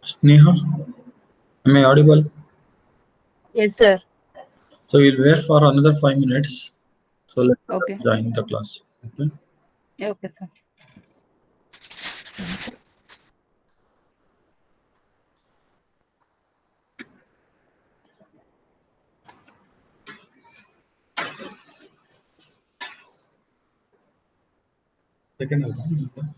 Sneha, am I audible? Yes, sir. So we'll wait for another 5 minutes. So let Okay. us join the class. Okay. Okay, sir. Second album.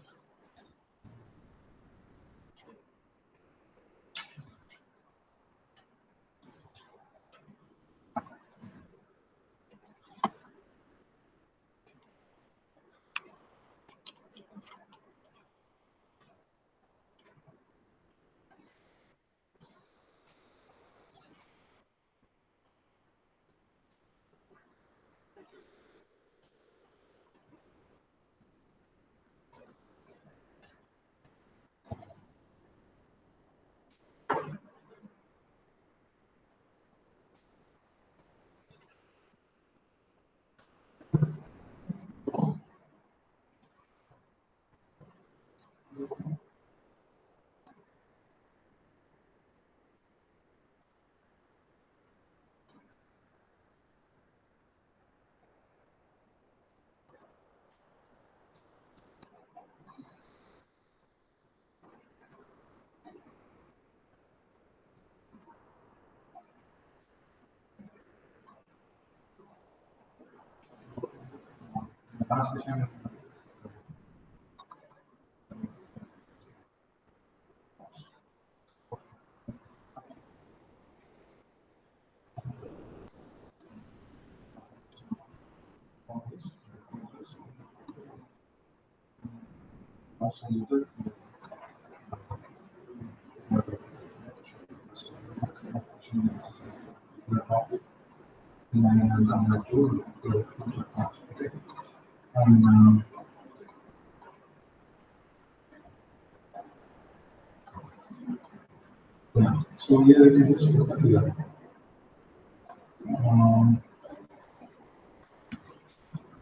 So here it is.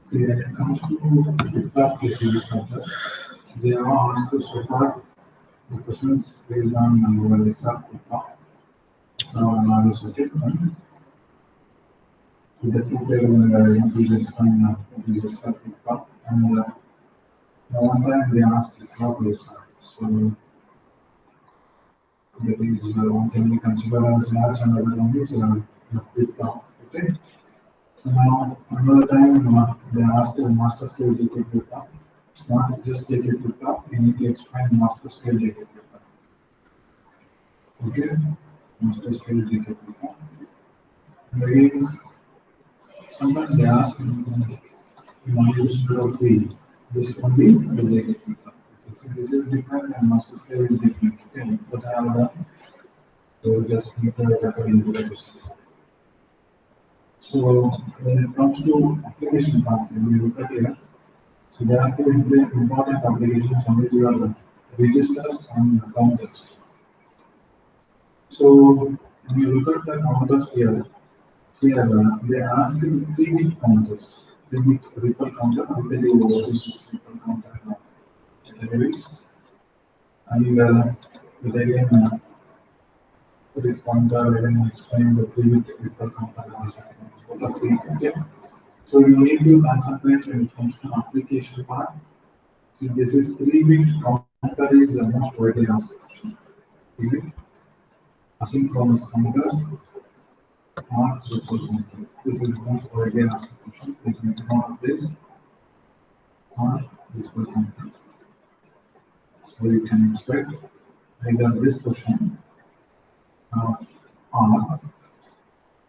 See, when it comes to the cases, they are asked so far the questions based on Melissa. So another subject, and the two players in the previous time, Melissa, and one time they asked for Melissa. So that is one can be considered as large, and other one is big top. Okay. So now another time they asked the master scale JK Gupta, not just JK Gupta, we need to explain master scale JK Gupta. Okay, master scale JK Gupta. And again, sometimes they ask minus of three. This can be the JK Gupta. Okay, so this is different and master scale is different. Okay, but I have done. So just make it according to the question. So when it comes to application path, when you look at here. So there are two important applications. One is your registers and counters. So when you look at the counters here, they ask you 3-bit counters, 3-bit ripple counter. I'll tell you what is this ripple counter categories. And with again, this pointer, I will explain the 3-bit ripple counter as both are same. Okay. So you need to concentrate when it comes to application part. See, this is 3-bit counter is the most widely asked question. 3-bit asynchronous counter or ripple counter. This is the most widely asked question. Please make note of this or ripple counter. So you can expect either this question or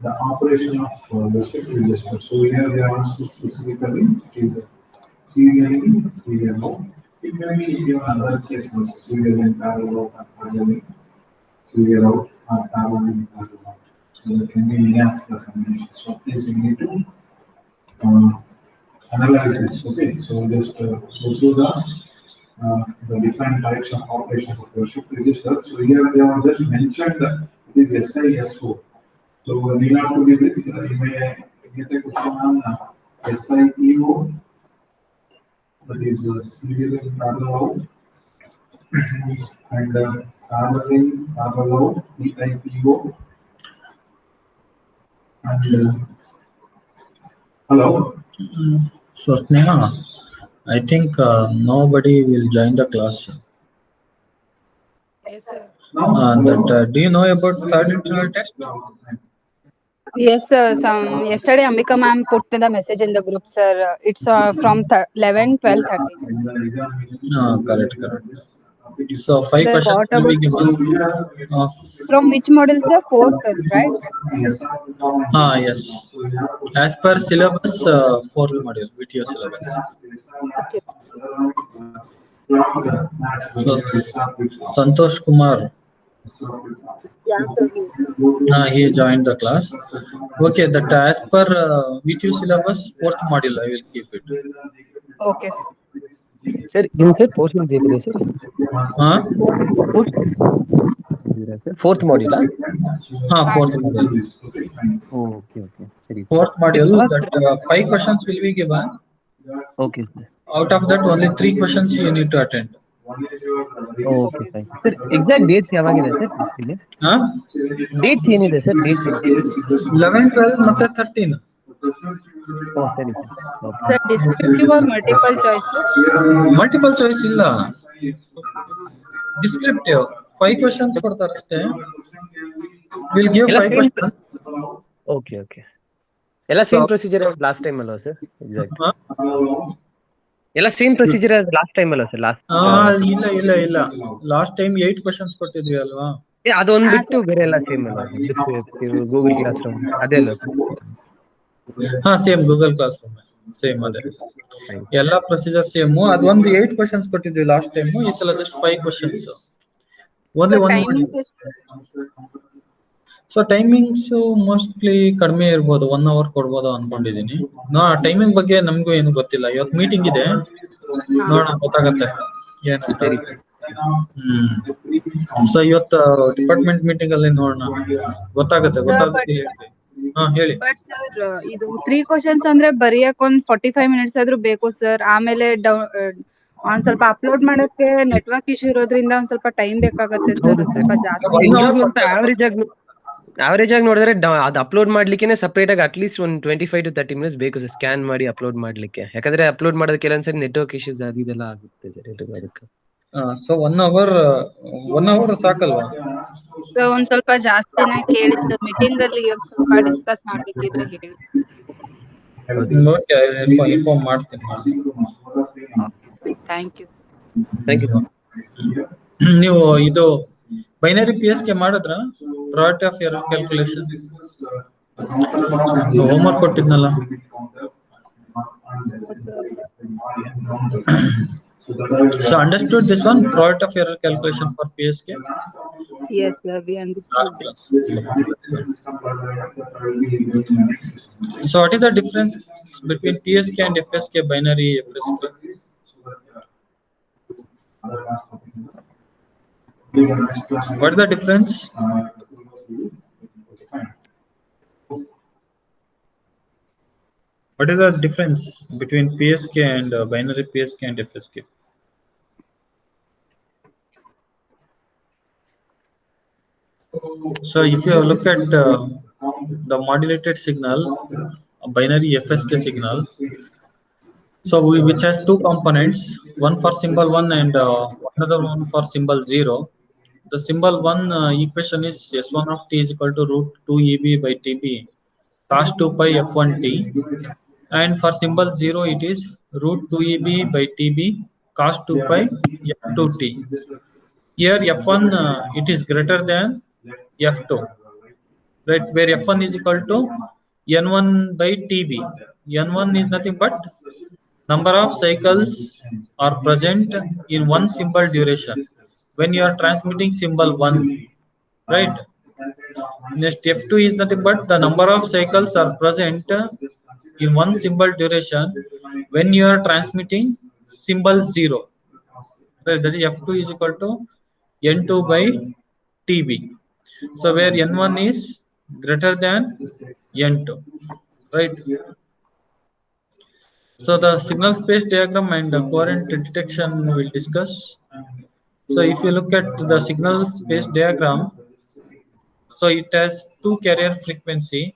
the operation of the shift register. So here they are asked specifically to the serially, serial out. It may be even other case also, serial in parallel or parallel in serial out or parallel in parallel out. So there can be any of the combination. So please you need to uh, analyze this. Okay, so just go through the different types of operations of your shift register. So here they have just mentioned it is SISO. So need not to be this. You may get a question on SIEO. that is serial in parallel and parallel in parallel PIPO and hello. So Sneha, I think nobody will join the class. Yes, sir. Do you know about third internal test? Yes, sir. Yesterday Ambika ma'am put the message in the group, sir. It's from 11, 12, 13. Correct. So 5 Sir, questions what will be about given. from which model, sir? Fourth, right? Yes. As per syllabus, fourth module with your syllabus. Okay. So, Santosh Kumar, Yeah, sir. he joined the class. Okay, that as per VTU syllabus, fourth module I will keep it. Okay, sir. Sir, in sir, portion sir. Huh? Fourth module, Fourth module. Oh, okay. Sorry. Fourth module, that 5 questions will be given. Okay, sir. Out of that, only 3 questions you need to attend. Okay, fine. Sir, exact dates ಯಾವಾಗಿದೆ sir? Dates ಏನಿದೆ sir? Dates 11, 12, ಮತ್ತೆ 13. Oh, ಸರಿ sir. Okay. Sir, descriptive or multiple choice, sir? Multiple choice ಇಲ್ಲ. Descriptive. 5 questions ಕೊಡ್ತಾರೆ ಅಷ್ಟೇ. We'll give 5 questions. Okay. ಎಲ್ಲ same procedure as last time ಅಲ್ವಾ sir? Exact. ಎಲ್ಲ same procedure as last time ಅಲ್ವಾ sir? ಇಲ್ಲ. Last time 8 questions ಕೊಟ್ಟಿದ್ವಿ ಅಲ್ವಾ? ಅದೊಂದು ಬಿಟ್ಟು ಬೇರೆ ಎಲ್ಲ ಸೇಮ್ ಅಲ್ವಾ? ಗೂಗಲ್ ಕ್ಲಾಸ್ ರೂಮ್ ಅದೇ ಅಲ್ವಾ sir? Same Google class room same ಅದೇ. ಎಲ್ಲ ಪ್ರೊಸೀಜರ್ ಸೇಮ್. ಅದೊಂದು 8 questions ಕೊಟ್ಟಿದ್ವಿ ಲಾಸ್ಟ್ ಟೈಮ್. ಈ ಸಲ just 5 questions. Only one. So timings mostly ಕಡಿಮೆ ಇರ್ಬೋದು, 1 hour ಕೊಡ್ಬೋದು ಅನ್ಕೊಂಡಿದೀನಿ. ಟೈಮಿಂಗ್ ಬಗ್ಗೆ ನಮಗೂ ಏನು ಗೊತ್ತಿಲ್ಲ. ಇವತ್ತು ಮೀಟಿಂಗ್ ಇದೆ, ನೋಡೋಣ ಗೊತ್ತಾಗತ್ತೆ ಏನಂತ. ಸೊ ಇವತ್ತು ಡಿಪಾರ್ಟ್ಮೆಂಟ್ ಮೀಟಿಂಗ್ ಅಲ್ಲಿ ನೋಡೋಣ ಗೊತ್ತಾಗತ್ತೆ. ಹೇಳಿ. ಬಟ್ ಸರ್, ಇದು 3 ಕ್ವಶನ್ಸ್ ಅಂದ್ರೆ ಬರೆಯಕ್ ಒಂದ್ 45 minutes ಆದ್ರೂ ಬೇಕು ಸರ್. ಆಮೇಲೆ ಒಂದ್ ಸ್ವಲ್ಪ ಅಪ್ಲೋಡ್ ಮಾಡಕ್ಕೆ ನೆಟ್ವರ್ಕ್ ಇಶ್ಯೂ ಇರೋದ್ರಿಂದ ಒಂದ್ ಸ್ವಲ್ಪ ಟೈಮ್ ಬೇಕಾಗತ್ತೆ ಸರ್. ಸ್ವಲ್ಪ ಜಾಸ್ತಿ ಆವರೇಜ್ ಆಗಿ ನೋಡಿದ್ರೆ ಅದು ಅಪ್ಲೋಡ್ ಮಾಡ್ಲಿಕ್ಕೆ ಸಪರೇಟ್ ಆಗಿ ಅಟ್ಲೀಸ್ಟ್ ಒಂದು 25 to 30 minutes ಬೇಕು ಸರ್, ಸ್ಕ್ಯಾನ್ ಮಾಡಿ ಅಪ್ಲೋಡ್ ಮಾಡ್ಲಿಕ್ಕೆ. ಯಾಕಂದ್ರೆ ಅಪ್ಲೋಡ್ ಮಾಡೋದಕ್ಕೆ ಕೆಲವೊಂದ್ಸರಿ ನೆಟ್ವರ್ಕ್ ಇಶ್ಯೂಸ್ ಅದೆಲ್ಲ ಆಗುತ್ತೆ ಅದಕ್ಕೆ. ಸೊ 1 hour ಸಾಕಲ್ವಾ? ಒಂದ್ ಸ್ವಲ್ಪ ಜಾಸ್ತಿನೇ ಕೇಳಿದ್ದು ಮೀಟಿಂಗ್ ಅಲ್ಲಿ ಒಂದ್ ಸ್ವಲ್ಪ ಡಿಸ್ಕಸ್ ಮಾಡ್ಬೇಕಿದ್ರೆ ಹೇಳಿ. ಇನ್ಫಾರ್ಮ್ ಮಾಡ್ತೀನಿ. Okay sir, thank you sir. Thank you. ನೀವು ಇದು ಬೈನರಿ PSK ಮಾಡಿದ್ರ? Probability of error calculation homework ಕೊಟ್ಟಿದ್ನಲ್ಲ. So understood this one, probability of error calculation for PSK? Yes sir, we understood this. So what is the difference between PSK and FSK, binary FSK? What is the difference? What is the difference between PSK and binary PSK and FSK? So if you look at the modulated signal, binary FSK signal, so which has 2 components, one for symbol 1 and another one for symbol 0. The symbol 1 equation is S1 of t is equal to root 2 EB by TB cos 2 pi F1t, and for symbol 0 it is root 2 EB by TB cos 2 pi F2t. Here F1 it is greater than F2, right, where F1 is equal to N1 by TB. N1 is nothing but number of cycles are present in one symbol duration when you are transmitting symbol 1, right? Next, F2 is nothing but the number of cycles are present in one symbol duration when you are transmitting symbol 0, right? That is F2 is equal to N2 by TB. So where N1 is greater than N2, right? So the signal space diagram and the coherent detection we will discuss. So if you look at the signal space diagram, so it has two carrier frequency.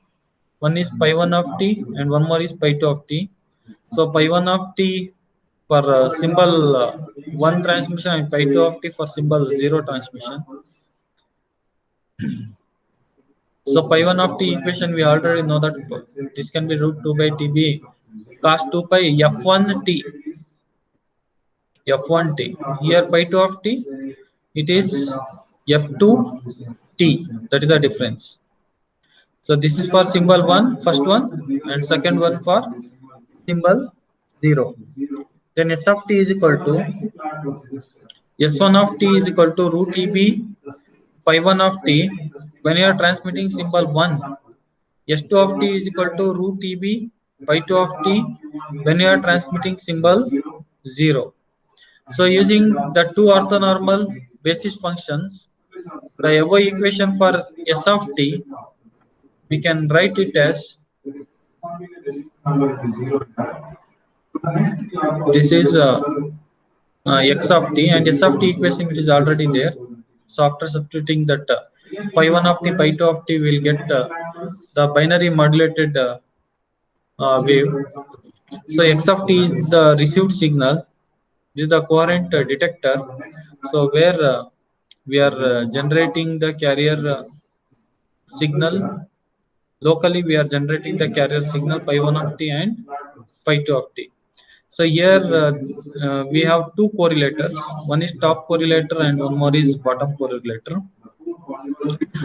One is pi 1 of t and one more is pi 2 of t. So pi 1 of t for symbol 1 transmission and pi 2 of t for symbol 0 transmission. So pi 1 of t equation, we already know that this can be root 2 by tb cos 2 pi f1 t. F1 t. Here pi 2 of t, it is f2 t. That is the difference. So this is for symbol 1, first one, and second one for symbol 0. Then s of t is equal to s1 of t is equal to root eb pi 1 of t when you are transmitting symbol 1. S2 of t is equal to root eb pi 2 of t when you are transmitting symbol 0. So using the two orthonormal basis functions, the above equation for s of t, we can write it as this is x of t, and s of t equation which is already there. So after substituting that pi 1 of t, pi 2 of t, will get the binary modulated wave. So x of t is the received signal. This is the coherent detector. So where we are generating the carrier signal locally, we are generating the carrier signal pi 1 of t and pi 2 of t. So here we have two correlators. One is top correlator and one more is bottom correlator.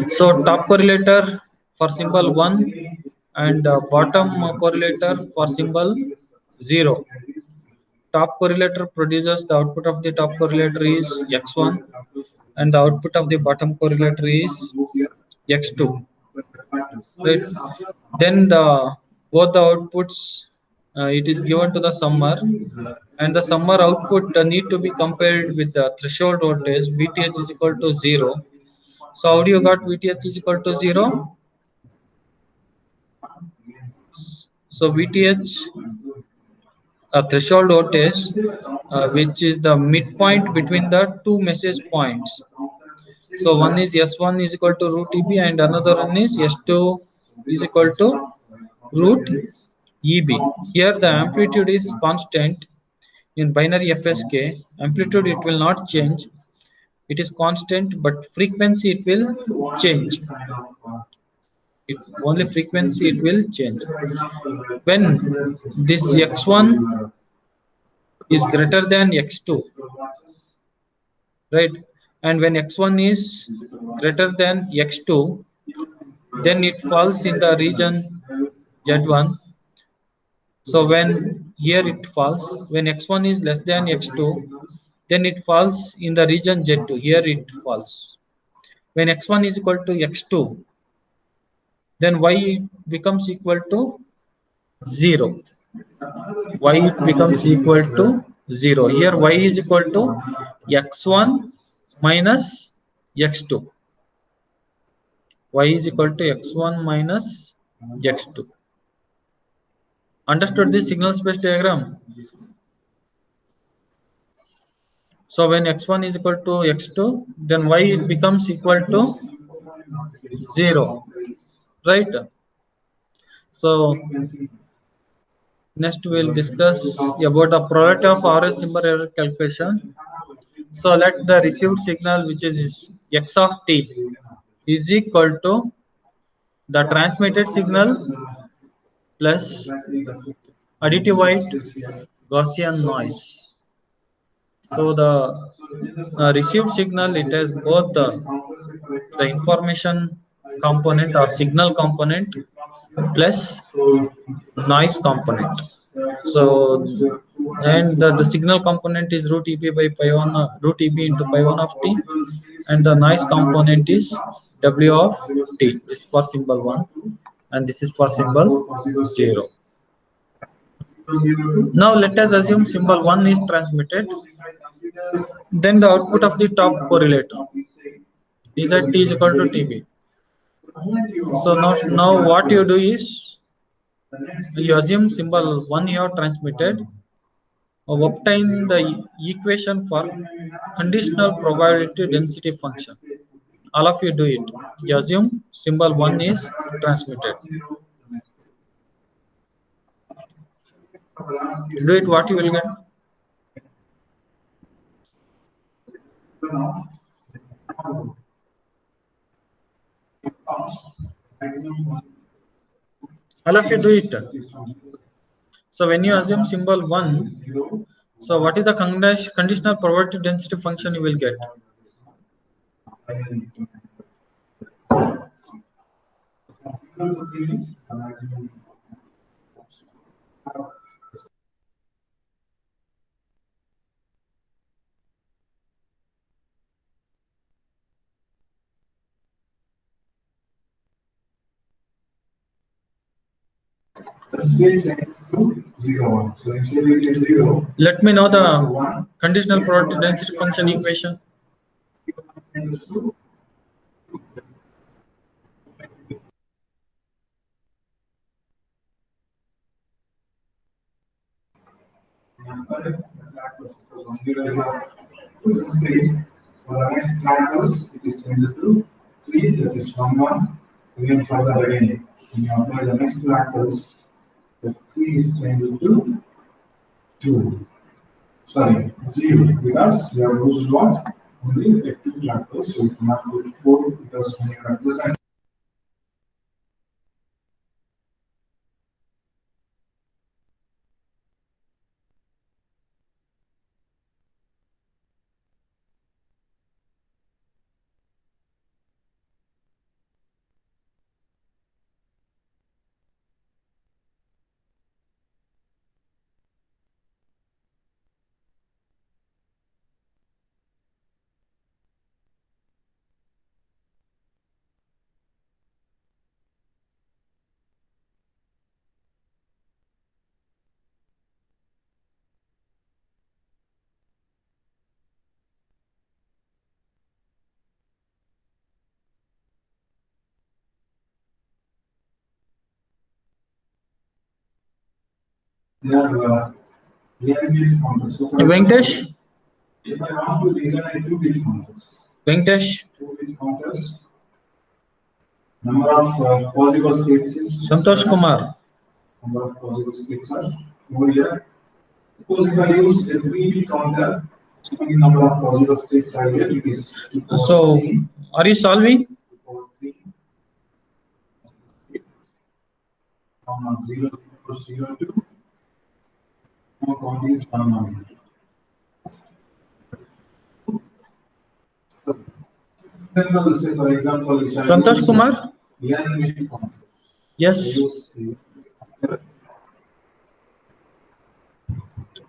So top correlator for symbol 1 and bottom correlator for symbol 0. Top correlator produces the output of the top correlator is x1 and the output of the bottom correlator is x2. Right. Then both the outputs it is given to the summer, and the summer output need to be compared with the threshold voltage VTH is equal to 0. So how do you got VTH is equal to 0? So VTH threshold voltage which is the midpoint between the two message points. So one is S1 is equal to root EB and another one is S2 is equal to root EB. Here the amplitude is constant in binary FSK. Amplitude it will not change. It is constant, but frequency it will change. Only frequency it will change. When this X1 is greater than X2, right? And when X1 is greater than X2, then it falls in the region Z1. So when here it falls, when X1 is less than X2, then it falls in the region Z2. Here it falls. When X1 is equal to X2, then Y becomes equal to 0. Y becomes equal to 0. Here Y is equal to X1 minus X2. Y is equal to X1 minus X2. Understood this signal space diagram? So when X1 is equal to X2, then Y becomes equal to 0, right? So next we'll discuss about the probability of RS symbol error calculation. So let the received signal, which is x of t, is equal to the transmitted signal plus additive white Gaussian noise. So the received signal, it has both the information component or signal component plus noise component. So and the signal component is root eb by pi 1 root eb into pi 1 of t, and the noise component is w of t. This is for symbol 1 and this is for symbol 0. Now let us assume symbol 1 is transmitted, then the output of the top correlator is at t is equal to tb. So now what you do is you assume symbol 1 you have transmitted, obtain the equation for conditional probability density function. All of you do it. You assume symbol 1 is transmitted. Do it, what you will get? All of you do it. So when you assume symbol 1, so what is the conditional probability density function you will get? The state changes to 0, 1. So initially it is 0. Let me know the conditional probability density function equation. Changes to for the next factors, it is changed to 3, that is 1, 1. Again, further again, when you apply the next factors, the 3 is changed to 2. Sorry, 0, because we have used what? Only the 2 factors, so we cannot put 4 because when you represent. They are reality counters. So for Venkatesh? if I want to design a 2-bit counters, Venkatesh? 2-bit counters, number of possible states is Santosh Kumar? number of possible states are over here. Suppose if I use a 3-bit counter, how many number of possible states are here? It is 2 power So 3, are you solving? 2 power 3, from 0 to 0 to no count is 1 1. Let's say, for example, if I Santosh use Kumar? 11-bit counter, Yes. I use the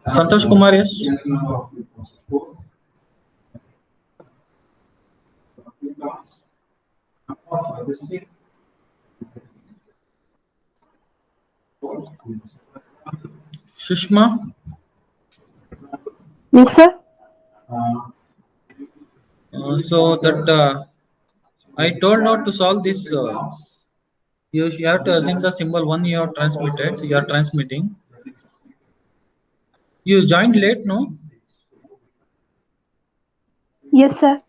Santosh Kumar, yes. number of people. Suppose this thing. Sushma? Yes, sir. So that I told not to solve this. You have to assume the symbol 1 you have transmitted. You are transmitting. You joined late, no? Yes, sir.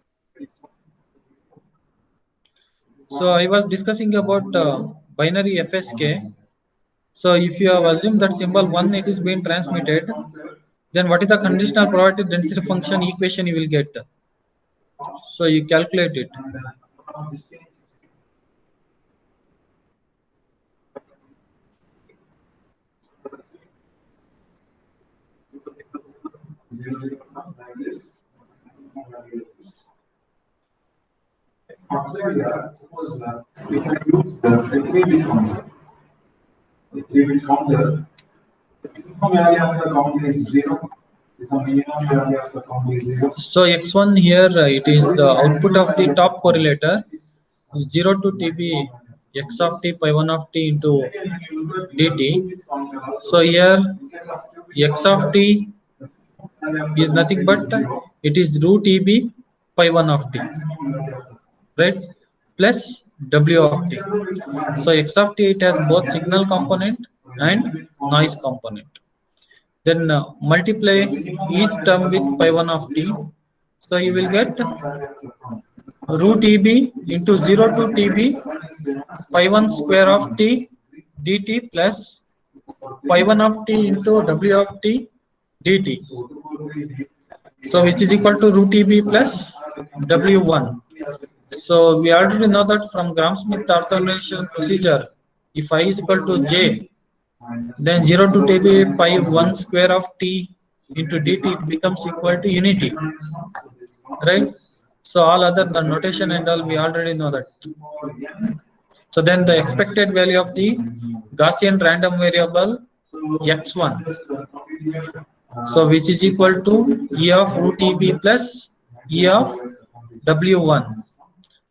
So I was discussing about binary FSK. So if you have assumed that symbol 1 it is being transmitted, then what is the conditional probability density function equation you will get? So you calculate it. Observe that, suppose if I use the 3-bit counter, the 3-bit counter, the minimum value of the count is 0. The minimum value of the count is 0. So x1 here it is the output of the top correlator 0 to TB x of t pi 1 of t into dt. So here x of t is nothing but it is root EB pi 1 of t, right, plus W of t. So x of t it has both signal component and noise component. Then multiply each term with pi 1 of t. So you will get root EB into 0 to TB pi 1 square of t dt plus pi 1 of t into w of t dt. So which is equal to root EB plus W1. So we already know that from Gram-Schmidt orthogonalization procedure, if I is equal to j, then 0 to TB pi 1 square of t into dt becomes equal to unity, right? So all other the notation and all we already know that. So then the expected value of the Gaussian random variable x1, so which is equal to E of root EB plus E of W1.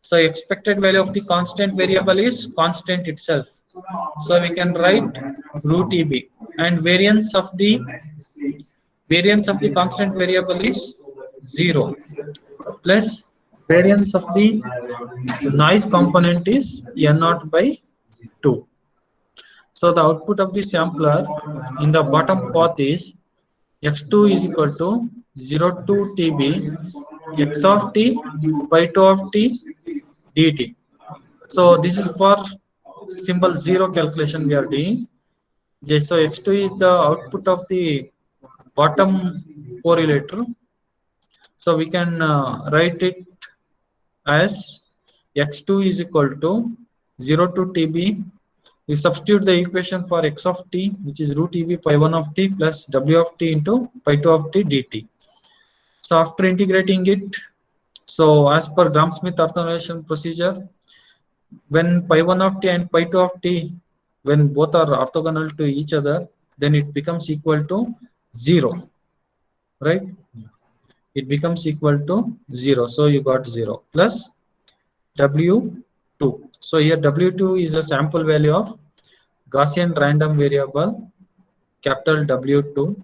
So expected value of the constant variable is constant itself. So we can write root EB, and variance of the constant variable is 0 plus variance of the noise component is N0 by 2. So the output of the sampler in the bottom path is x2 is equal to 0 to TB x of t by 2 of t dt. So this is for symbol 0 calculation we are doing. So x2 is the output of the bottom correlator. So we can write it as x2 is equal to 0 to TB. We substitute the equation for x of t, which is root EB pi 1 of t plus w of t into pi 2 of t dt. So after integrating it, so as per Gram-Schmidt orthogonalization procedure, when pi 1 of t and pi 2 of t, when both are orthogonal to each other, then it becomes equal to 0, right? It becomes equal to 0. So you got 0 plus W2. So here W2 is a sample value of Gaussian random variable capital W2,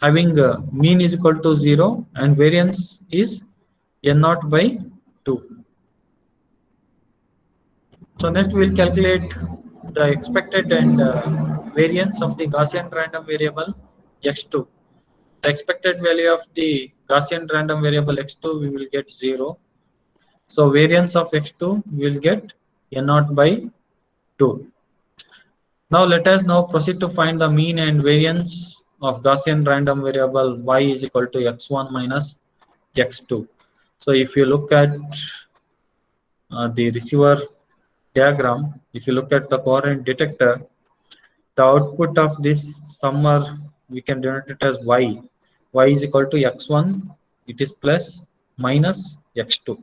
having mean is equal to 0 and variance is N0 by 2. So next we will calculate the expected and variance of the Gaussian random variable x2. The expected value of the Gaussian random variable x2 we will get 0. So variance of x2 we will get N0 by 2. Now let us now proceed to find the mean and variance of Gaussian random variable y is equal to x1 minus x2. So if you look at the receiver diagram, if you look at the coherent detector, the output of this summer we can denote it as y. Y is equal to x1, it is plus minus x2.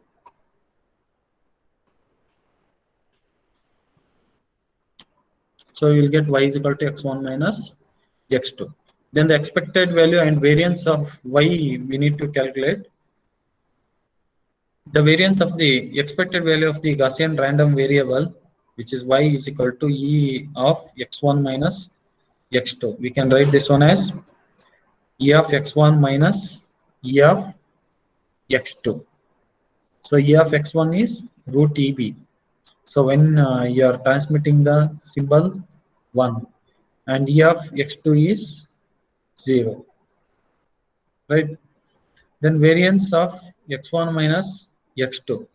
So you will get y is equal to x1 minus x2. Then the expected value and variance of y we need to calculate. The variance of the expected value of the Gaussian random variable, which is y, is equal to E of x1 minus x2. We can write this one as E of x1 minus E of x2. So E of x1 is root EB. So when you are transmitting the symbol 1, and E of x2 is 0, right? Then variance of x1 minus x2.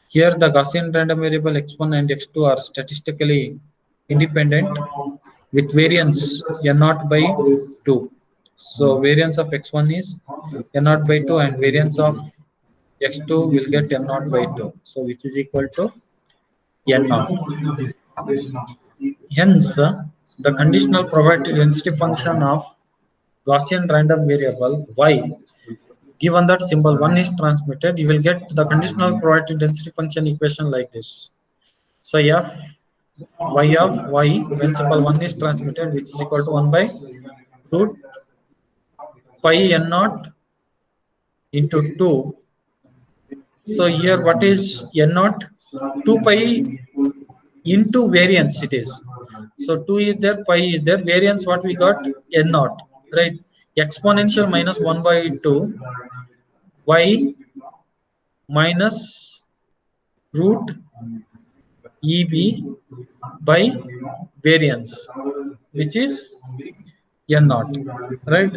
Here the Gaussian random variable x1 and x2 are statistically independent with variance N0 by 2. So variance of x1 is N0 by 2 and variance of x2 will get N0 by 2. So which is equal to N0. Hence, the conditional probability density function of Gaussian random variable y, given that symbol 1 is transmitted, you will get the conditional probability density function equation like this. So f y of y when symbol 1 is transmitted, which is equal to 1 by root pi n0 into 2. So here what is n0? 2 pi into variance it is. So 2 is there, pi is there, variance what we got? N0, right? Exponential minus 1 by 2 y minus root EB by variance, which is N naught, right?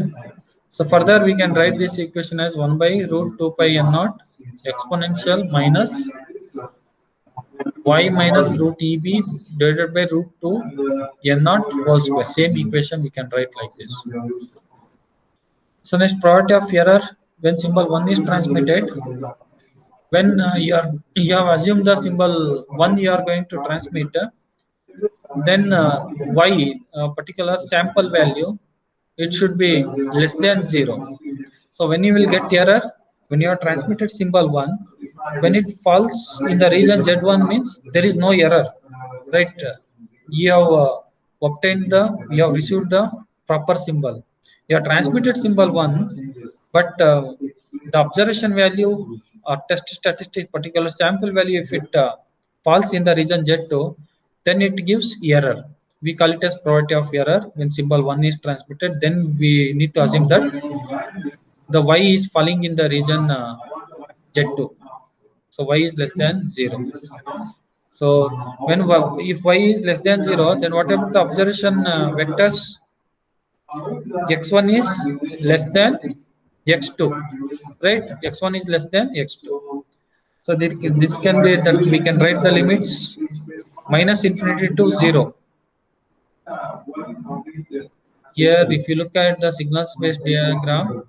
So further we can write this equation as 1 by root 2 pi N naught exponential minus y minus root EB divided by root 2 N naught whole square. Same equation we can write like this. So next, probability of error when symbol 1 is transmitted. When you have assumed the symbol 1 you are going to transmit, then y particular sample value, it should be less than 0. So when you will get error, when you have transmitted symbol 1, when it falls in the region Z1 means there is no error, right? You have you have received the proper symbol. You have transmitted symbol 1, but the observation value or test statistic particular sample value, if it falls in the region Z2, then it gives error. We call it as probability of error when symbol 1 is transmitted. Then we need to assume that the y is falling in the region Z2. So y is less than 0. So when if y is less than 0, then what about the observation vectors? X1 is less than X2, right? X1 is less than X2. So this can be that we can write the limits minus infinity to 0. Here, if you look at the signal space diagram,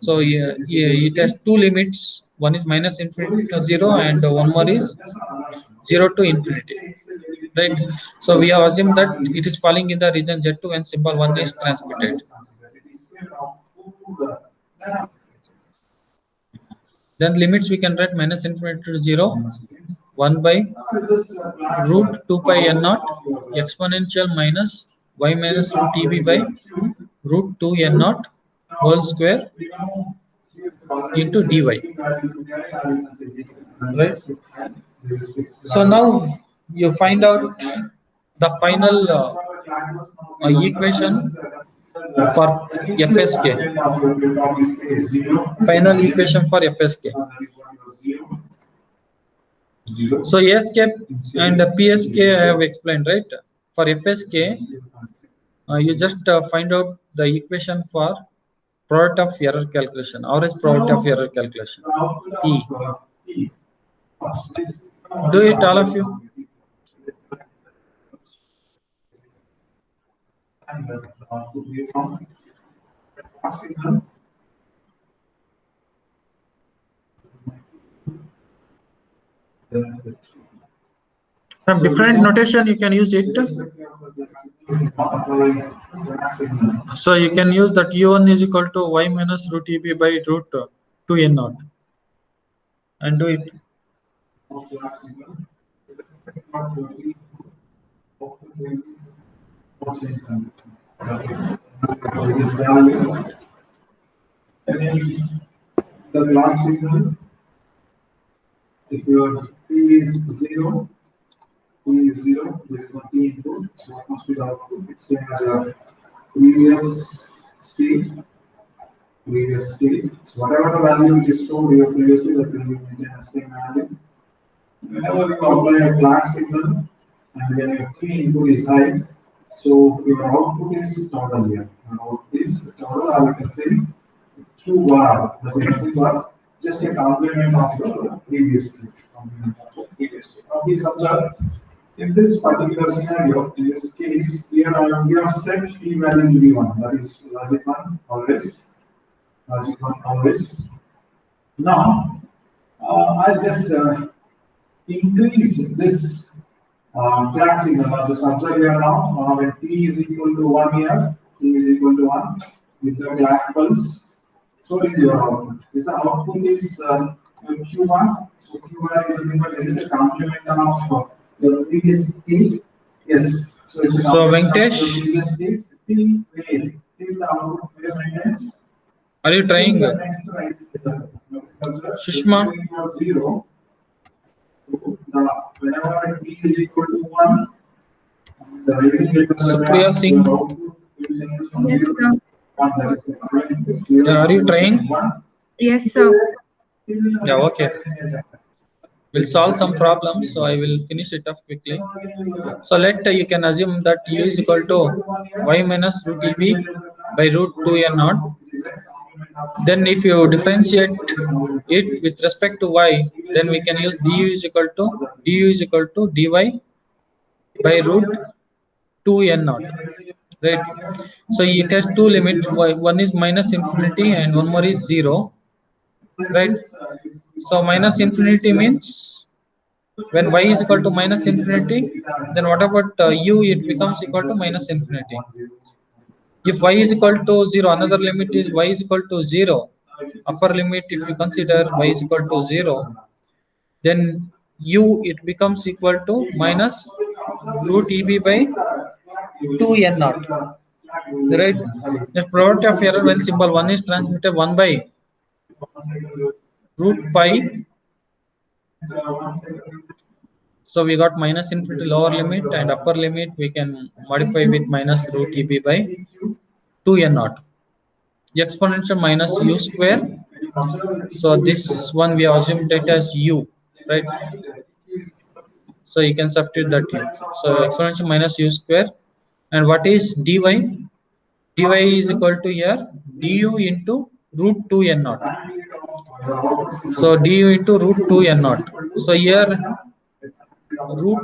so it has two limits. One is minus infinity to 0, and one more is 0 to infinity, right? So we have assumed that it is falling in the region Z2 when symbol 1 is transmitted. Then limits we can write minus infinity to 0, 1 by root 2 pi N naught exponential minus y minus root EB by root 2 N naught whole square into dy, right? So now you find out the final equation for FSK. Final equation for FSK. So ASK and PSK I have explained, right? For FSK, you just find out the equation for product of error calculation, average product of error calculation, P. Do it, all of you. From different notation you can use it. So you can use that U1 is equal to y minus root EB by root 2 N naught and do it. The clock signal, if your T is 0, there is no T input, so what must be the output? It's same as your previous state. So whatever the value it is stored here previously, that will be maintained as same value. Whenever you apply a clock signal and when your T input is high, so your output is toggle here. Your output is toggle, or we can say Q bar, the next bar, just a complement of the previous state. Now please observe, in this particular scenario, in this case, here we have set T value to be 1, that is logic 1 always. Now, I'll just increase this clock signal. Now just observe here now, when T is equal to 1 here, T is equal to 1 with the clock pulse. So is your output. This output is Q1. So Q1 is a complement of the previous state. Yes. So it's a Venkatesh, previous state. Till the output where maintains. are you trying? Sushma? 0. Whenever T is equal to 1, the rising rate of the Supriya Singh? Yes, sir. Are you trying? Yes, sir. Yeah, okay. We'll solve some problems, so I will finish it off quickly. So you can assume that u is equal to y minus root EB by root 2n naught. Then if you differentiate it with respect to y, then we can use du is equal to dy by root 2n naught, right? So it has two limits, one is minus infinity and one more is 0, right? So minus infinity means when y is equal to minus infinity, then what about u? It becomes equal to minus infinity. If y is equal to 0, another limit is y is equal to 0. Upper limit, if you consider y is equal to 0, then u it becomes equal to minus root EB by 2n naught. Right? The probability of error when symbol 1 is transmitted 1 by root pi. So we got minus infinity lower limit and upper limit we can modify with minus root EB by 2n naught. Exponential minus u square. So this one we assumed it as u, right? So you can substitute that u. So exponential minus u square. And what is dy? Dy is equal to here du into root 2n naught. So du into root 2n naught. So here root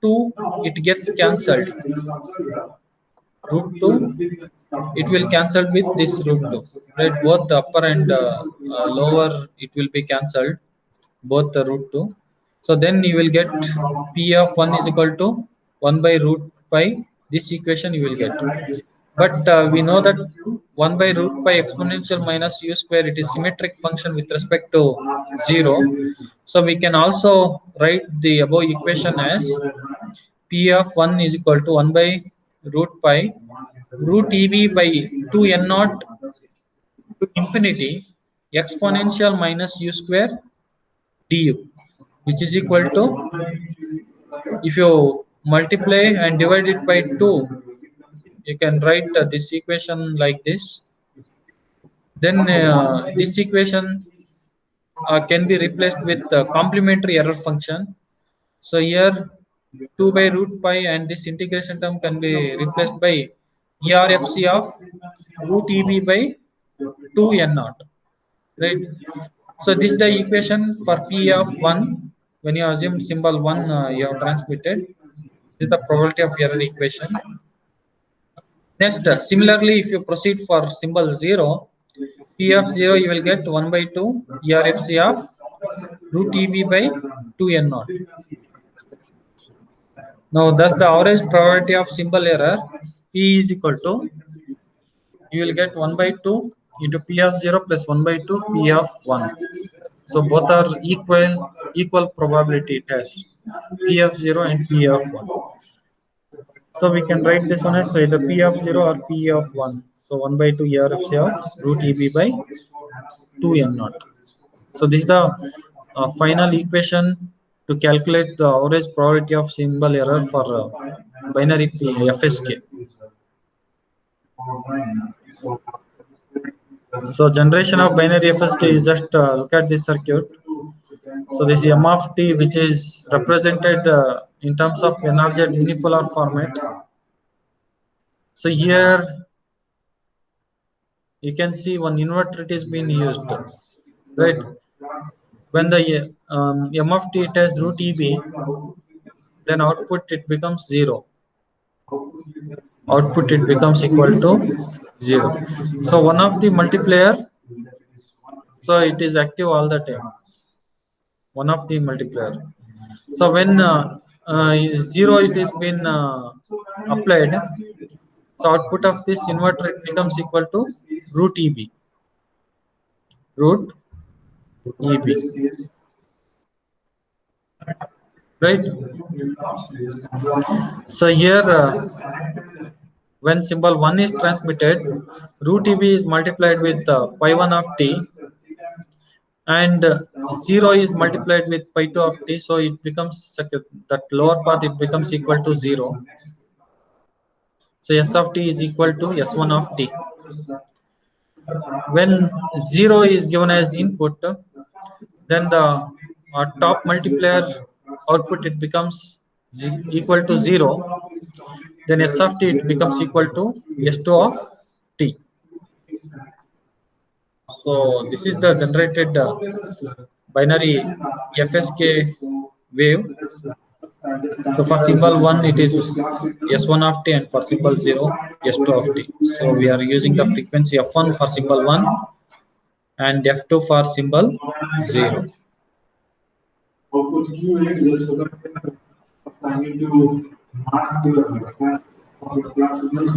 2 it gets cancelled. Root 2 it will cancel with this root 2, right? Both the upper and lower it will be cancelled, both the root 2. So then you will get p of 1 is equal to 1 by root pi. This equation you will get. But we know that 1 by root pi exponential minus u square, it is symmetric function with respect to 0. So we can also write the above equation as p of 1 is equal to 1 by root pi root EB by 2n naught to infinity exponential minus u square du, which is equal to, if you multiply and divide it by 2, you can write this equation like this. Then this equation can be replaced with complementary error function. So here 2 by root pi and this integration term can be replaced by ERFC of root EB by 2n naught, right? So this is the equation for P of 1. When you assume symbol 1 you have transmitted, this is the probability of error equation. Next, similarly, if you proceed for symbol 0, P of 0 you will get 1 by 2 ERFC of root EB by 2n naught. Now, thus the average probability of symbol error P is equal to, you will get 1 by 2 into P of 0 plus 1 by 2 P of 1. So both are equal probability test, P of 0 and P of 1. So we can write this one as either P of 0 or P of 1. So 1 by 2 ERFC of root EB by 2n naught. So this is the final equation to calculate the average probability of symbol error for binary FSK. So generation of binary FSK is just look at this circuit. So this is m of t, which is represented in terms of NRZ unipolar format. So here you can see one inverter is being used, right? When the m of t it has root EB, then output it becomes 0. Output it becomes equal to 0. So one of the multiplier, so it is active all the time. One of the multiplier. So when 0 it is been applied, so output of this inverter it becomes equal to root EB. Root EB. Right? So here when symbol 1 is transmitted, root EB is multiplied with pi 1 of t, and 0 is multiplied with pi 2 of t, so it becomes that lower part it becomes equal to 0. So s of t is equal to s1 of t. When 0 is given as input, then the top multiplier output it becomes equal to 0, then S of t it becomes equal to S2 of t. So this is the generated binary FSK wave. So for symbol 1 it is S1 of t, and for symbol 0 S2 of t. So we are using the frequency F1 for symbol 1 and F2 for symbol 0. Output QA is so that I need to mark your class of your class signals.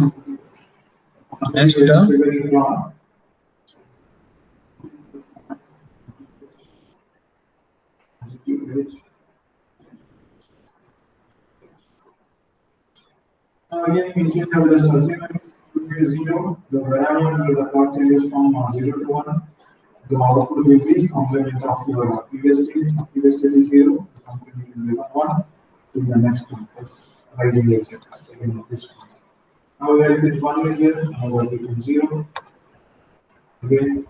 Next, Triggering clock. Again, initial just assume it is 0, the variable the clock changes from 0 to 1. The output will be complement of your previous state is 0, the complement will be 1 to the next one, that's rising edge, again this one. Now where it is 1 is there, now where it is 0, again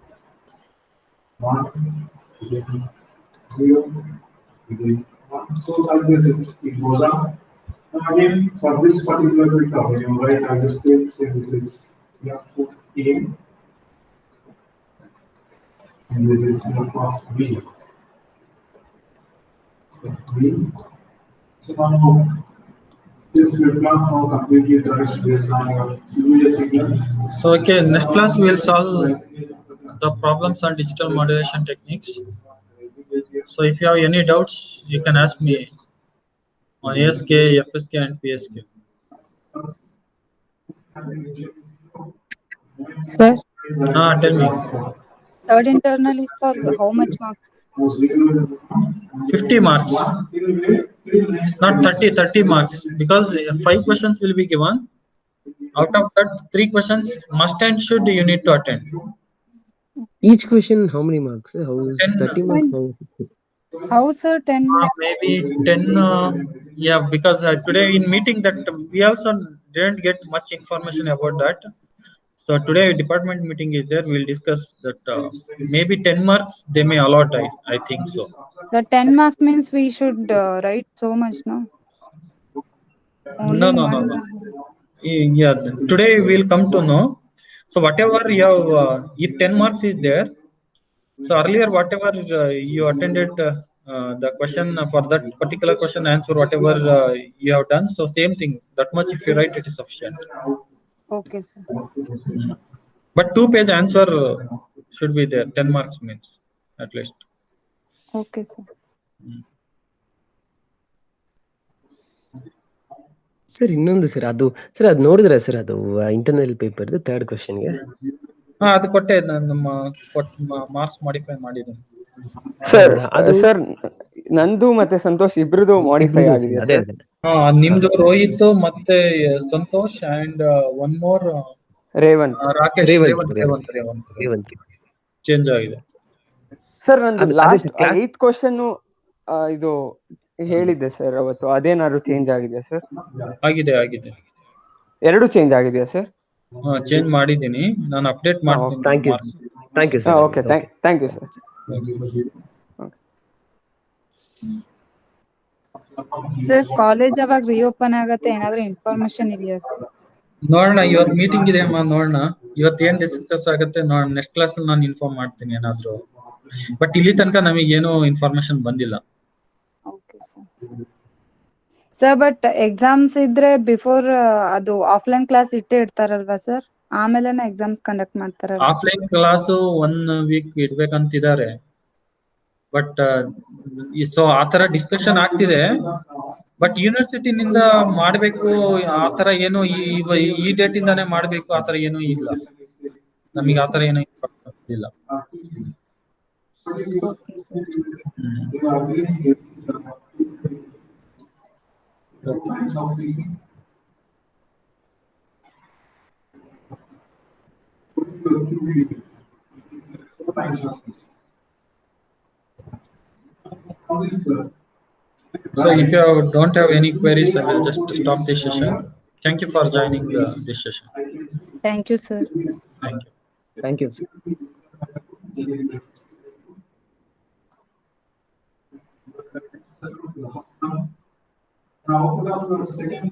1, again 0, again 1. So like this it goes up. Now again for this particular bit of when you write, I just say this is F of A and this is F of B. So now this flip-flop now completely drives based on your previous signal. so okay, next class we will solve the problems on digital modulation techniques. So if you have any doubts, you can ask me on ASK, FSK, and PSK. Sir, Tell me. third internal is for how much mark? 50 marks, not 30 marks, because 5 questions will be given. Out of that, 3 questions must and should you need to attend. Each question, how many marks? How is 10, 30 marks? How, sir, 10 marks? maybe 10. Yeah, because today in meeting that we also didn't get much information about that. So today department meeting is there. We'll discuss that. Maybe 10 marks they may allot. I think so. So 10 marks means we should write so much, no? Only No, in no, no, one. no. Yeah, today we'll come to know. So whatever you have, if 10 marks is there, so earlier whatever you attended the question for that particular question answer, whatever you have done, so same thing. That much if you write, it is sufficient. Okay, sir. But 2-page answer should be there. 10 marks means at least. Okay, sir. Sir ಇನ್ನೊಂದು sir ಅದು ನೋಡಿದ್ರೆ sir ಅದು internal paper third ಕ್ವಶನ್ಗೆ ಅದು ಕೊಟ್ಟೆ ನಾನು ನಮ್ಮ marks modify ಮಾಡಿದ್ದೀನಿ ಸರ್ ಸರ್ ನಂದು ಮತ್ತೆ ಸಂತೋಷ್ ಇಬ್ರದು ಮಾಡಿಫೈ ಆಗಿದೆ ಅದೇ ನಿಮ್ದು ರೋಹಿತ್ ಮತ್ತೆ Santosh and one more Revanth Rakesh Revanth change ಆಗಿದೆ ಸರ್ ನಂದು ಲಾಸ್ಟ್ 8th ಕ್ವಶನ್ ಇದು ಹೇಳಿದ್ದೆ ಸರ್ ಅವತ್ತು, ಅದೇನಾದ್ರು ಚೇಂಜ್ ಆಗಿದೆ ಸರ್? ಆಗಿದೆ ಎರಡು ಚೇಂಜ್ ಆಗಿದೆಯಾ ಸರ್? ಚೇಂಜ್ ಮಾಡಿದ್ದೀನಿ, ನಾನು ಅಪ್ಡೇಟ್ ಮಾಡ್ತೀನಿ. Thank you sir. Okay, thank you sir. Sir college ಯಾವಾಗ ರಿಓಪನ್ ಆಗತ್ತೆ, ಏನಾದ್ರೂ ಇನ್ಫಾರ್ಮೇಶನ್ ಇದೆಯಾ ಸರ್? ನೋಡೋಣ, ಇವತ್ತು ಮೀಟಿಂಗ್ ಇದೆ ಅಮ್ಮ, ನೋಡೋಣ ಇವತ್ತು ಏನ್ ಡಿಸ್ಕಸ್ ಆಗುತ್ತೆ ನೋಡೋಣ. ನೆಕ್ಸ್ಟ್ ಕ್ಲಾಸ್ ಅಲ್ಲಿ ನಾನು ಇನ್ಫಾರ್ಮ್ ಮಾಡ್ತೀನಿ ಏನಾದ್ರು. ಬಟ್ ಇಲ್ಲಿ ತನಕ ನಮಗೆ ಏನು ಇನ್ಫಾರ್ಮೇಶನ್ ಬಂದಿಲ್ಲ. ಓಕೆ ಸರ್, ಬಟ್ ಎಕ್ಸಾಮ್ಸ್ ಇದ್ರೆ ಬಿಫೋರ್ ಅದು ಆಫ್ಲೈನ್ ಕ್ಲಾಸ್ ಇಟ್ಟೇ ಇಡ್ತಾರಲ್ವಾ ಸರ್? ಆಮೇಲೆ ಎಕ್ಸಾಮ್ಸ್ ಕಂಡಕ್ಟ್ ಮಾಡ್ತಾರ? ಆಫ್ಲೈನ್ ಕ್ಲಾಸ್ 1 ವೀಕ್ ಇಡ್ಬೇಕಂತಿದ್ದಾರೆ. ಬಟ್ ಸೊ ಆತರ ಡಿಸ್ಕಷನ್ ಆಗ್ತಿದೆ. ಬಟ್ ಯೂನಿವರ್ಸಿಟಿನಿಂದ ಮಾಡ್ಬೇಕು ಆತರ ಏನು ಈ ಡೇಟ್ ಇಂದಾನೆ ಮಾಡ್ಬೇಕು ಆತರ ಏನು ಇಲ್ಲ. ನಮಗೆ ಆತರ ಏನು ಇಲ್ಲ. So if you don't have any queries, I will just stop this session. Thank you for joining this session. Thank you, sir. Thank you. Thank you sir. the first one. Now output of the second